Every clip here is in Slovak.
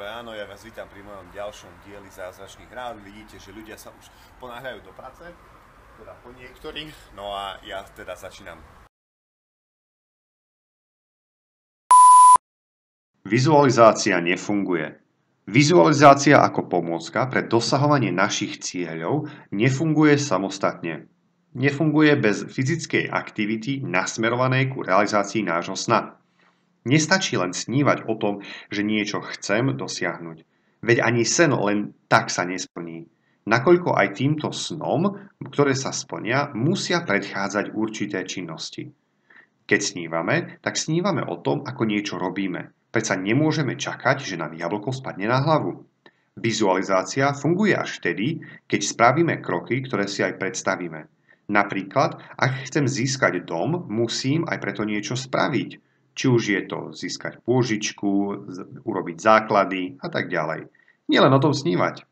ráno, ja vás vítam pri mojom ďalšom dieli Zázračných rán. Vidíte, že ľudia sa už ponáhľajú do práce, teda po niektorých, no a ja teda začínam. Vizualizácia nefunguje. Vizualizácia ako pomôcka pre dosahovanie našich cieľov nefunguje samostatne. Nefunguje bez fyzickej aktivity nasmerovanej ku realizácii nášho sna. Nestačí len snívať o tom, že niečo chcem dosiahnuť. Veď ani sen len tak sa nesplní. Nakoľko aj týmto snom, ktoré sa splnia, musia predchádzať určité činnosti. Keď snívame, tak snívame o tom, ako niečo robíme. Predsa nemôžeme čakať, že nám jablko spadne na hlavu. Vizualizácia funguje až vtedy, keď spravíme kroky, ktoré si aj predstavíme. Napríklad, ak chcem získať dom, musím aj preto niečo spraviť. Či už je to získať pôžičku, urobiť základy a tak ďalej. Nielen o tom snívať.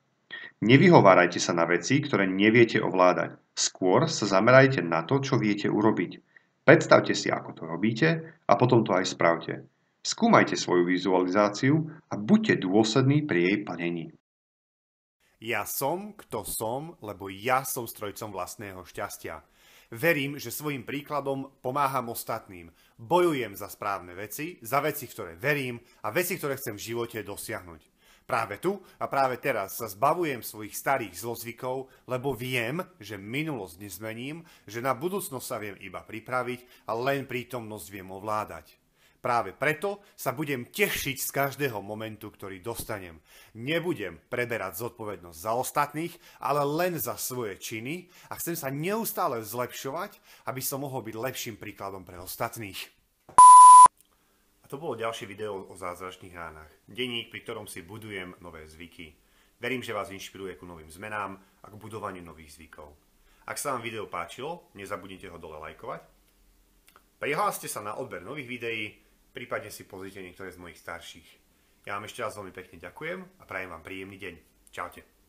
Nevyhovárajte sa na veci, ktoré neviete ovládať. Skôr sa zamerajte na to, čo viete urobiť. Predstavte si, ako to robíte a potom to aj spravte. Skúmajte svoju vizualizáciu a buďte dôslední pri jej plnení. Ja som, kto som, lebo ja som strojcom vlastného šťastia. Verím, že svojím príkladom pomáham ostatným. Bojujem za správne veci, za veci, ktoré verím a veci, ktoré chcem v živote dosiahnuť. Práve tu a práve teraz sa zbavujem svojich starých zlozvykov, lebo viem, že minulosť nezmením, že na budúcnosť sa viem iba pripraviť a len prítomnosť viem ovládať. Práve preto sa budem tešiť z každého momentu, ktorý dostanem. Nebudem preberať zodpovednosť za ostatných, ale len za svoje činy a chcem sa neustále zlepšovať, aby som mohol byť lepším príkladom pre ostatných. A to bolo ďalšie video o zázračných ránach. Denník, pri ktorom si budujem nové zvyky. Verím, že vás inšpiruje ku novým zmenám a k budovaniu nových zvykov. Ak sa vám video páčilo, nezabudnite ho dole lajkovať. Prihláste sa na odber nových videí, prípadne si pozrite niektoré z mojich starších. Ja vám ešte raz veľmi pekne ďakujem a prajem vám príjemný deň. Čaute.